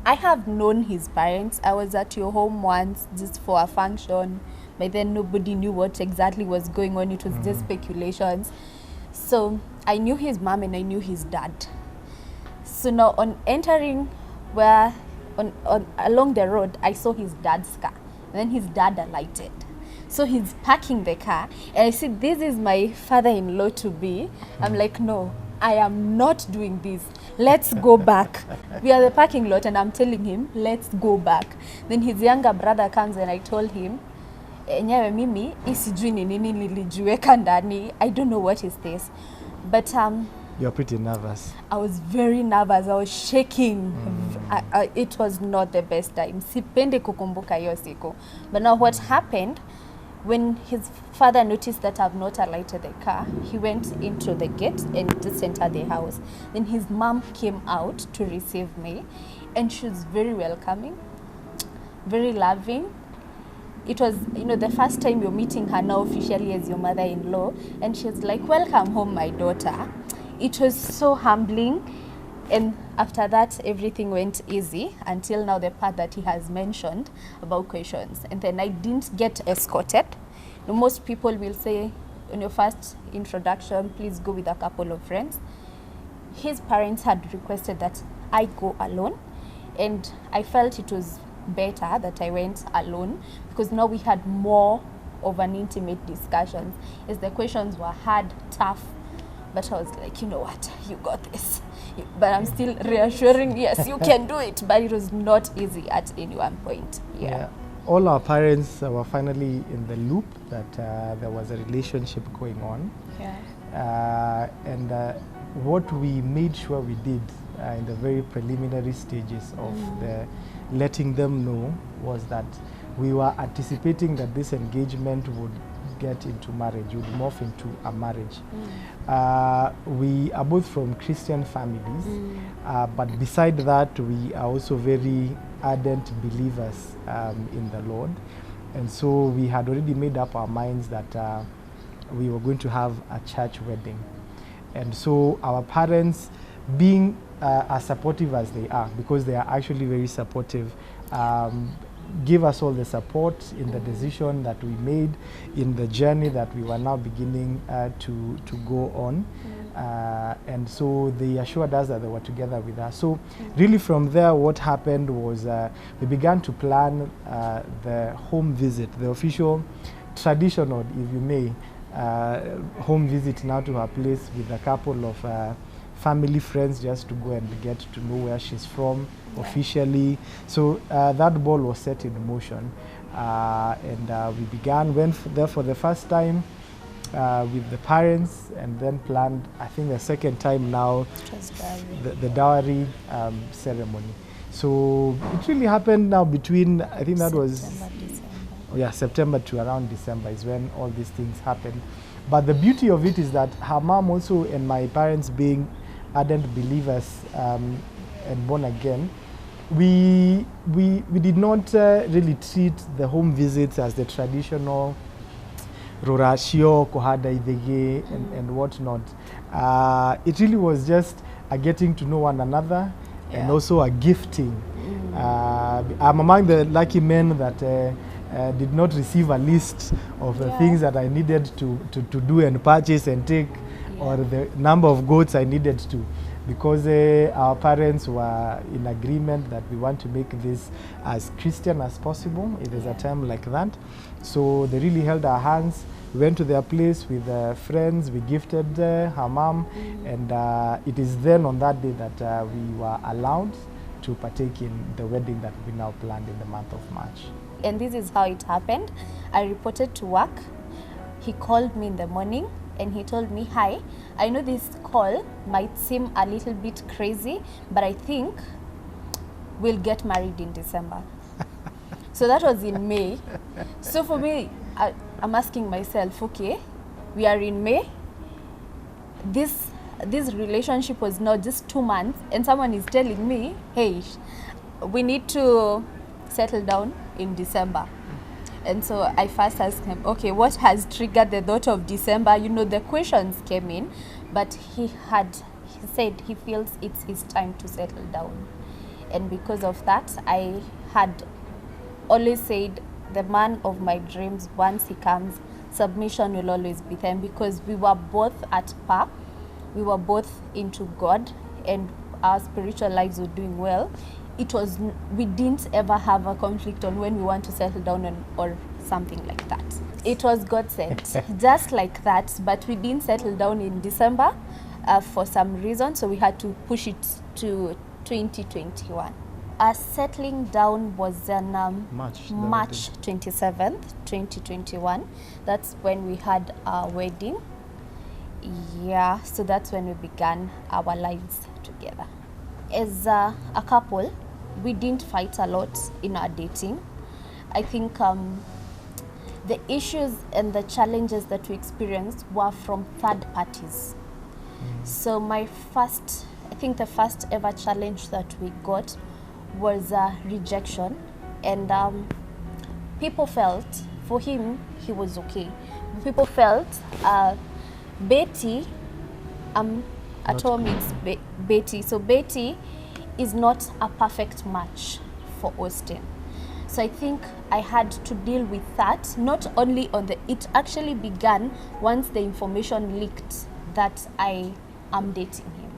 I have known his parents. I was at your home once just for a function, but then nobody knew what exactly was going on. It was just speculations. So I knew his mom and I knew his dad. So now on entering along the road, I saw his dad's car. And then his dad alighted. So he's parking the car and I said, this is my father-in-law to be. I'm like, no, I am not doing this. Let's go back. We are the parking lot and I'm telling him, let's go back. Then his younger brother comes and I told him, enyewe mimi, isijui ni nini nilijiweka ndani. I don't know what is this. But you're pretty nervous. I was very nervous. I was shaking. It was not the best time. Sipendi kukumbuka hiyo siku. But now what happened, when his father noticed that I've not alighted the car, he went into the gate and just entered the house. Then his mom came out to receive me and she was very welcoming, very loving. It was, the first time you're meeting her now officially as your mother-in-law, and she was like, welcome home, my daughter. It was so humbling, and after that, everything went easy until now, the part that he has mentioned about questions. And then I didn't get escorted. Most people will say, on your first introduction, please go with a couple of friends. His parents had requested that I go alone, and I felt it was better that I went alone because now we had more of an intimate discussion as the questions were hard, tough, but I was like, you know what, you got this. But I'm still reassuring, yes, you can do it, but it was not easy at any one point. Yeah. All our parents were finally in the loop that there was a relationship going on. Yeah. And what we made sure we did in the very preliminary stages of the letting them know was that we were anticipating that this engagement would get into marriage, would morph into a marriage. We are both from Christian families, but beside that, we are also very ardent believers in the Lord. And so we had already made up our minds that we were going to have a church wedding. And so our parents, being as supportive as they are, because they are actually very supportive, give us all the support in the decision that we made, in the journey that we were now beginning to go on. And so they assured us that they were together with us. So really from there, what happened was we began to plan the home visit, the official, traditional, if you may, home visit now to her place with a couple of family friends, just to go and get to know where she's from officially. So that ball was set in motion, and we went there for the first time with the parents, and then planned, I think, the second time now, the dowry ceremony. So it really happened now between, I think that was September to around December is when all these things happened. But the beauty of it is that her mom also, and my parents being ardent believers and born again, we did not really treat the home visits as the traditional Ruracio, Kohada Idege, and whatnot. It really was just a getting to know one another, and also a gifting. I'm among the lucky men that did not receive a list of the things that I needed to do and purchase and take, or the number of goats I needed to, because our parents were in agreement that we want to make this as Christian as possible. It is a time like that. So they really held our hands. We went to their place with friends. We gifted her mom, and it is then on that day that we were allowed to partake in the wedding that we now planned in the month of March. And this is how it happened. I reported to work. He called me in the morning and he told me, hi, I know this call might seem a little bit crazy, but I think we'll get married in December. So that was in May. So for me, I'm asking myself, okay, we are in May. This relationship was not just 2 months, and someone is telling me, hey, we need to settle down in December. And so I first asked him, okay, what has triggered the thought of December? You know, the questions came in, but he said he feels it's his time to settle down. And because of that, I had always said the man of my dreams, once he comes, submission will always be there, because we were both at par. We were both into God, and our spiritual lives were doing well. We didn't ever have a conflict on when we want to settle down or something like that. It was God sent, just like that. But we didn't settle down in December for some reason, so we had to push it to 2021. Our settling down was on March 27th, 2021. That's when we had our wedding. Yeah, so that's when we began our lives together. As a couple, we didn't fight a lot in our dating. I think the issues and the challenges that we experienced were from third parties. So the first ever challenge that we got was rejection, and people felt for him he was okay. People felt Betty, at home it's Betty, so Betty is not a perfect match for Austin. So I think I had to deal with that, not only it actually began once the information leaked that I am dating him.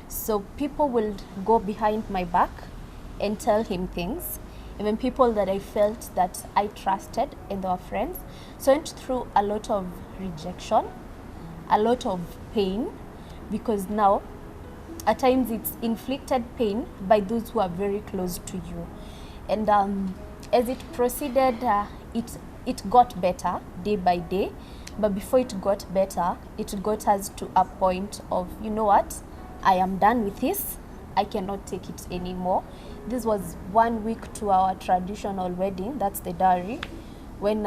So people will go behind my back and tell him things, even people that I felt that I trusted and they were friends. So I went through a lot of rejection, a lot of pain, because now at times it's inflicted pain by those who are very close to you. And as it proceeded, it got better day by day. But before it got better, it got us to a point of, you know what, I am done with this. I cannot take it anymore. This was 1 week to our traditional wedding, that's the dowry, when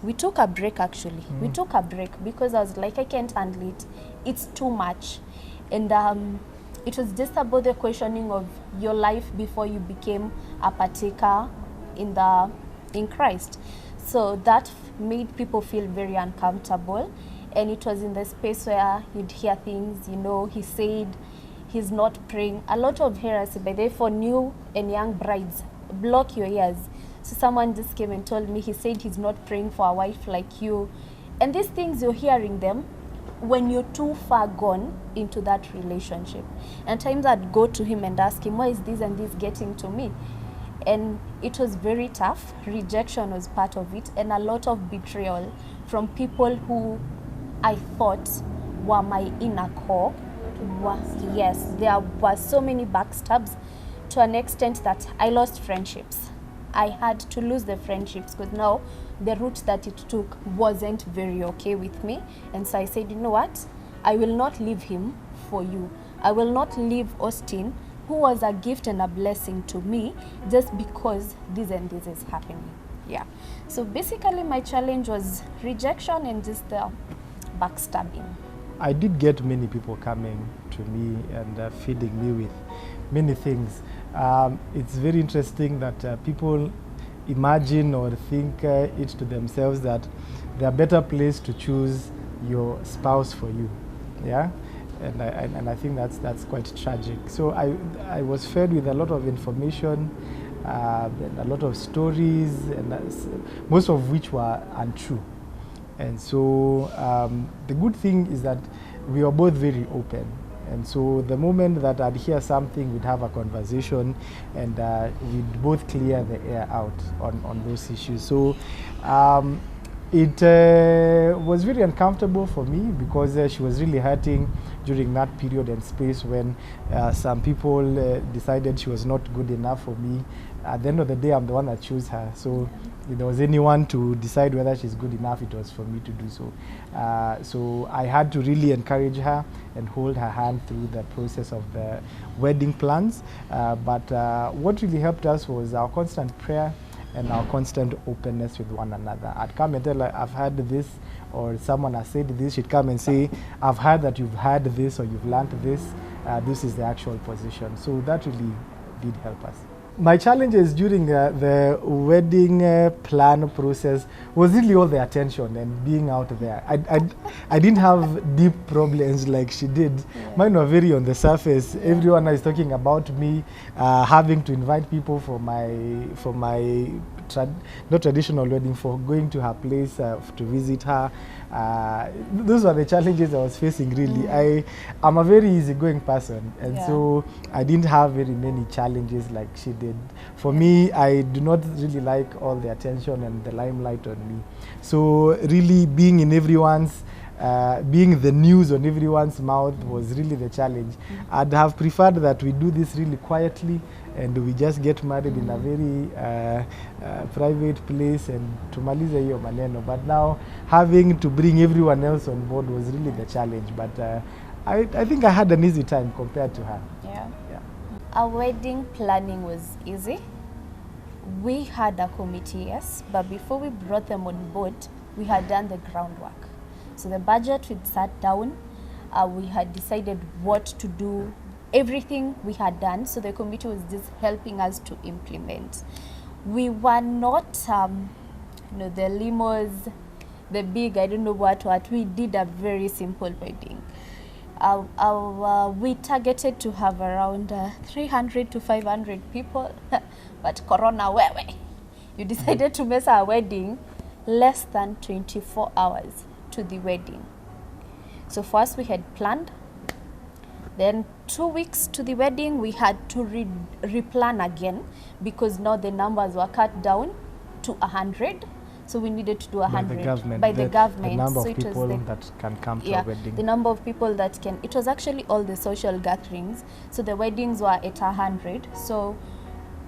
we took a break actually. We took a break because I was like, I can't handle it. It's too much. And it was just about the questioning of your life before you became a partaker in Christ. So that made people feel very uncomfortable. And it was in the space where you'd hear things, he said he's not praying. A lot of heresy, by the way, for new and young brides, block your ears. So someone just came and told me, he said he's not praying for a wife like you. And these things, you're hearing them when you're too far gone into that relationship. And times I'd go to him and ask him, why is this and this getting to me? And it was very tough. Rejection was part of it, and a lot of betrayal from people who I thought were my inner core. Yes, there were so many backstabs to an extent that I lost friendships. I had to lose the friendships because now the route that it took wasn't very okay with me. And so I said, you know what? I will not leave him for you. I will not leave Austin, who was a gift and a blessing to me, just because this and this is happening. Yeah. So basically my challenge was rejection and just the backstabbing. I did get many people coming to me and feeding me with many things. It's very interesting that people imagine or think it to themselves that they're better placed to choose your spouse for you. Yeah. And I think that's quite tragic. So I was fed with a lot of information, and a lot of stories, and most of which were untrue. And so the good thing is that we are both very open. And so the moment that I'd hear something, we'd have a conversation, and we'd both clear the air out on those issues. So it was very uncomfortable for me because she was really hurting during that period and space when some people decided she was not good enough for me. At the end of the day, I'm the one that chose her. So if there was anyone to decide whether she's good enough, it was for me to do so. So I had to really encourage her and hold her hand through the process of the wedding plans. But what really helped us was our constant prayer and our constant openness with one another. I'd come and tell her, I've heard this, or someone has said this. She'd come and say, I've heard that you've heard this or you've learned this. This is the actual position. So that really did help us. My challenges during the wedding plan process was really all the attention and being out there. I didn't have deep problems like she did. Yeah. Mine were very on the surface. Everyone is talking about me having to invite people for my not traditional wedding, for going to her place to visit her. Those were the challenges I was facing really. I'm a very easygoing person, and so I didn't have very many challenges like she did. For me, I do not really like all the attention and the limelight on me. So really being in everyone's being the news on everyone's mouth was really the challenge. I'd have preferred that we do this really quietly and we just get married in a very private place and tumalize hiyo maneno. But now having to bring everyone else on board was really the challenge. But I think I had an easy time compared to her. Yeah. Our wedding planning was easy. We had a committee, yes, but before we brought them on board, we had done the groundwork. So the budget, we'd sat down, we had decided what to do, everything we had done. So the committee was just helping us to implement. We were not, the limos, the big, I don't know what. We did a very simple wedding. We targeted to have around 300 to 500 people, but Corona, you decided to mess our wedding less than 24 hours to the wedding. So first we had planned, then 2 weeks to the wedding we had to replan again because now the numbers were cut down to 100. So we needed to do 100 by the government. The number so of people that can come to a wedding. The number of people that can. It was actually all the social gatherings. So the weddings were at 100. So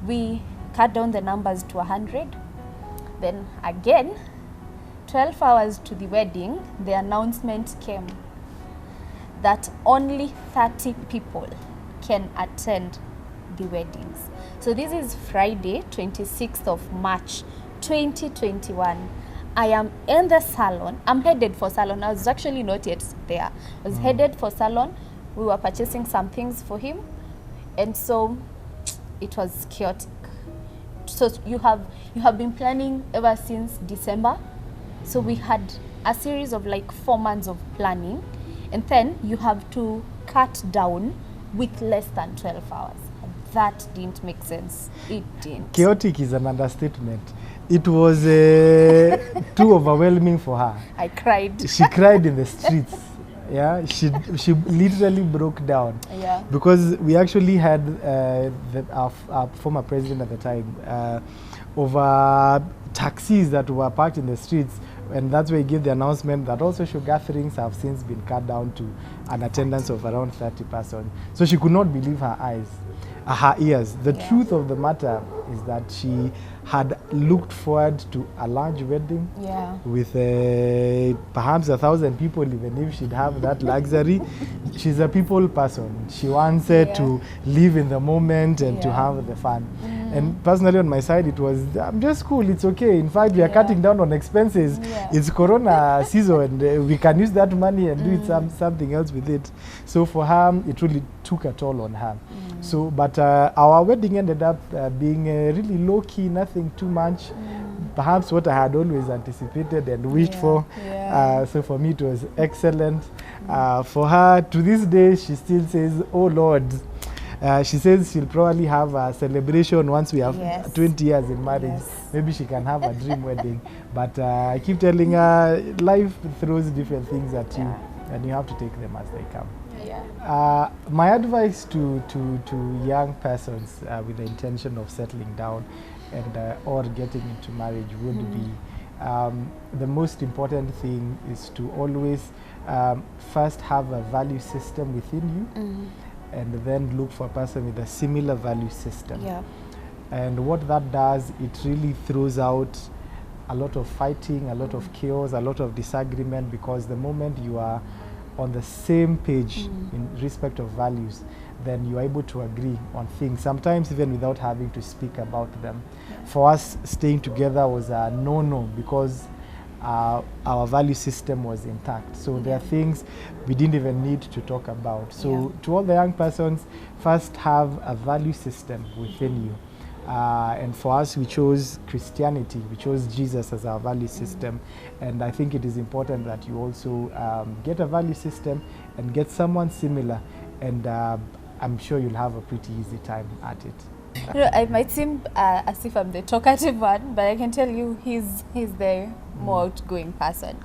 we cut down the numbers to 100. Then again, 12 hours to the wedding, the announcement came that only 30 people can attend the weddings. So this is Friday, 26th of March, 2021. I am in the salon. I'm headed for salon. I was actually not yet there. I was headed for salon. We were purchasing some things for him. And so it was chaotic. So you have been planning ever since December. So we had a series of like 4 months of planning. And then you have to cut down with less than 12 hours. That didn't make sense. It didn't. Chaotic is an understatement. It was too overwhelming for her. I cried. She cried in the streets. Yeah, she literally broke down. Yeah. Because we actually had our former president at the time over taxis that were parked in the streets, and that's where he gave the announcement that all social gatherings have since been cut down to an attendance of around 30 persons. So she could not believe her eyes. Her ears. The truth of the matter is that she had looked forward to a large wedding with perhaps 1,000 people, even if she'd have that luxury. She's a people person. She wants to live in the moment and to have the fun. And personally on my side, it was, I'm just cool, it's okay. In fact, we are cutting down on expenses. It's Corona season, and we can use that money and do it something else with it. So for her, it really took a toll on her. So, but our wedding ended up being really low-key, nothing too much. Perhaps what I had always anticipated and wished for. So for me, it was excellent. For her, to this day, she still says, "Oh Lord." She says she'll probably have a celebration once we have 20 years in marriage. Maybe she can have a dream wedding. But I keep telling her, life throws different things at you, and you have to take them as they come. My advice to young persons with the intention of settling down and or getting into marriage would be the most important thing is to always first have a value system within you, and then look for a person with a similar value system. And what that does, it really throws out a lot of fighting, a lot of chaos, a lot of disagreement, because the moment you are on the same page in respect of values, then you are able to agree on things, sometimes even without having to speak about them. For us, staying together was a no-no because our value system was intact. So there are things we didn't even need to talk about. So to all the young persons, first have a value system within you. And for us, we chose Christianity. We chose Jesus as our value system. And I think it is important that you also get a value system and get someone similar. And I'm sure you'll have a pretty easy time at it. You know, I might seem as if I'm the talkative one, but I can tell you he's the more outgoing person.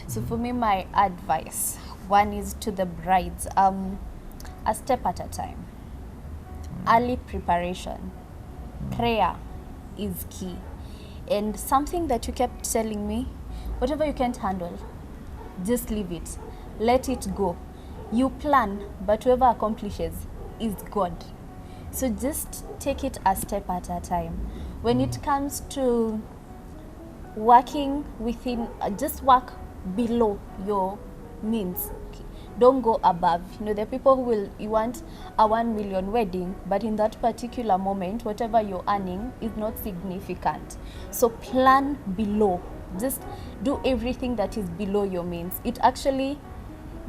So for me, my advice, one is to the brides, a step at a time. Early preparation, prayer is key. And something that you kept telling me, whatever you can't handle, just leave it. Let it go. You plan, but whoever accomplishes is God. So just take it a step at a time. When it comes to working within, just work below your means. Don't go above. You know, there are people who will, you want a 1 million wedding, but in that particular moment, whatever you're earning is not significant. So plan below. Just do everything that is below your means. It actually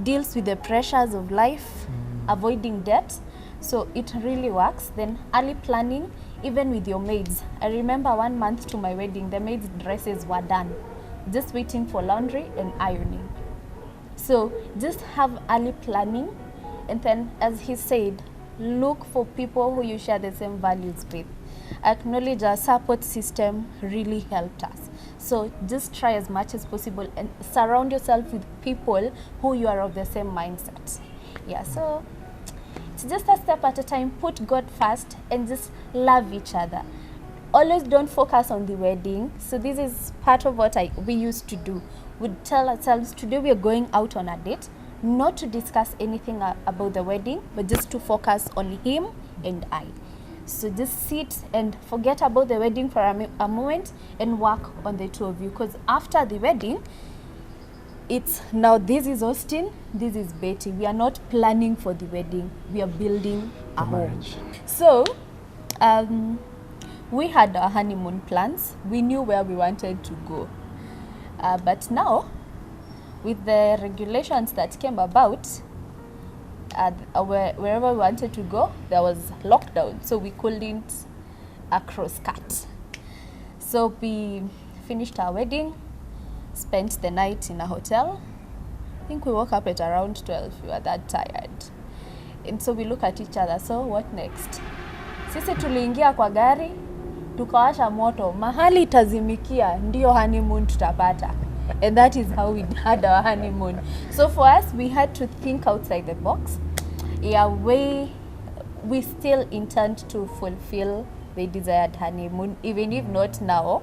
deals with the pressures of life, avoiding debt. So it really works. Then early planning, even with your maids. I remember 1 month to my wedding, the maids' dresses were done, just waiting for laundry and ironing. So just have early planning, and then, as he said, look for people who you share the same values with. Acknowledge our support system really helped us. So just try as much as possible and surround yourself with people who you are of the same mindset. Yeah, so it's just a step at a time. Put God first and just love each other. Always don't focus on the wedding. So this is part of what we used to do. We'd tell ourselves, today we are going out on a date, not to discuss anything about the wedding, but just to focus on him and I. So just sit and forget about the wedding for a moment and work on the two of you. Because after the wedding, it's now this is Austin, this is Betty. We are not planning for the wedding. We are building a home. So we had our honeymoon plans. We knew where we wanted to go. But now, with the regulations that came about, wherever we wanted to go, there was lockdown, so we couldn't cross-cut. So we finished our wedding, spent the night in a hotel. I think we woke up at around 12. We were that tired. And so we look at each other, so what next? Sisi tuliingia kwa gari, tukawasha moto, mahali itazimikia, ndio honeymoon tutapata. And that is how we had our honeymoon. So for us, we had to think outside the box. Yeah, we still intend to fulfill the desired honeymoon, even if not now.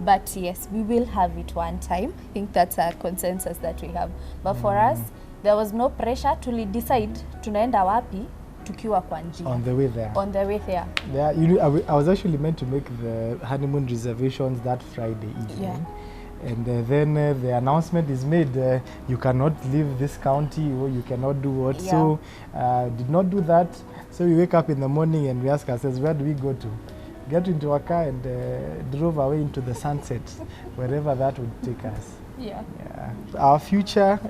But yes, we will have it one time. I think that's a consensus that we have. But for us, there was no pressure to decide tunaenda wapi tukiwa kwa njia. On the way there. On the way there. Yeah, you know, I was actually meant to make the honeymoon reservations that Friday evening. Yeah. And then the announcement is made, you cannot leave this county, or you cannot do what. Yeah. So did not do that. So we wake up in the morning and we ask ourselves, where do we go to? Get into a car and drove away into the sunset, wherever that would take us. Yeah. Yeah. Our future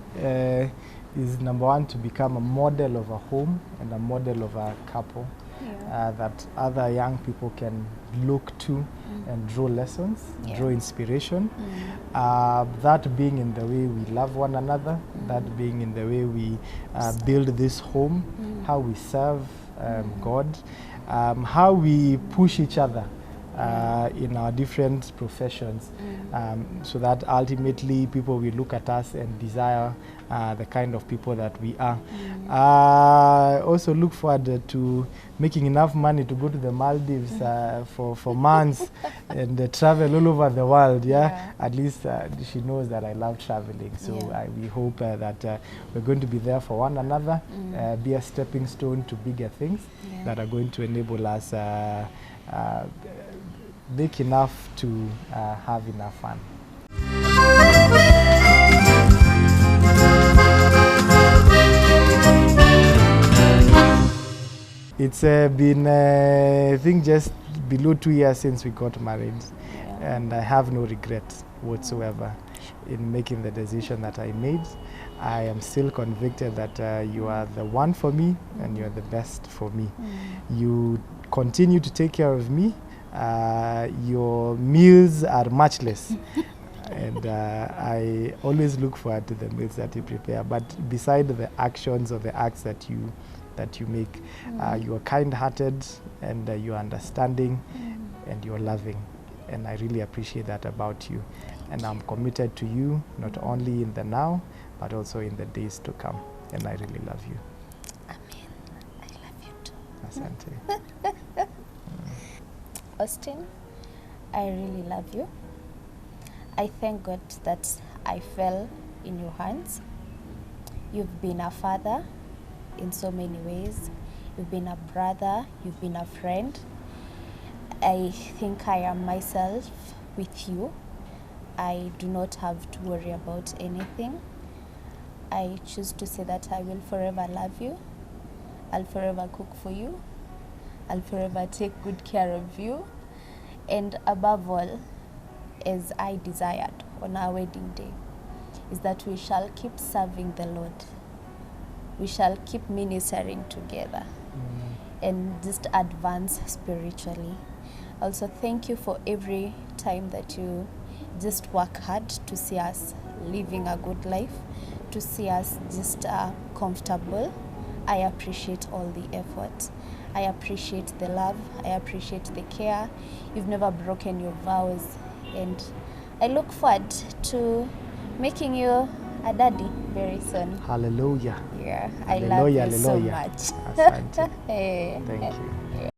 is, number one, to become a model of a home and a model of a couple. Yeah. That other young people can look to and draw lessons, draw inspiration. That being in the way we love one another, that being in the way we build this home, how we serve God, how we push each other in our different professions, so that ultimately people will look at us and desire the kind of people that we are. Also look forward to making enough money to go to the Maldives for months and travel all over the world. Yeah? At least she knows that I love traveling. So we hope that we're going to be there for one another, be a stepping stone to bigger things that are going to enable us big enough to have enough fun. It's been, I think, just below 2 years since we got married, and I have no regrets whatsoever in making the decision that I made. I am still convicted that you are the one for me and you are the best for me. You continue to take care of me Your meals are matchless. And I always look forward to the meals that you prepare. But beside the actions or the acts that you make, you are kind-hearted, and you are understanding, and you are loving. And I really appreciate that about you. And I'm committed to you, not only in the now, but also in the days to come. And I really love you. Amen. I love you too. Asante. Austin, I really love you. I thank God that I fell in your hands. You've been a father in so many ways. You've been a brother. You've been a friend. I think I am myself with you. I do not have to worry about anything. I choose to say that I will forever love you. I'll forever cook for you. I'll forever take good care of you. And above all, as I desired on our wedding day, is that we shall keep serving the Lord. We shall keep ministering together and just advance spiritually. Also, thank you for every time that you just work hard to see us living a good life, to see us just comfortable. I appreciate all the effort. I appreciate the love. I appreciate the care. You've never broken your vows. And I look forward to making you a daddy very soon. Hallelujah. Yeah, I Hallelujah, love you so hallelujah. much. Asante. Hey. Thank you.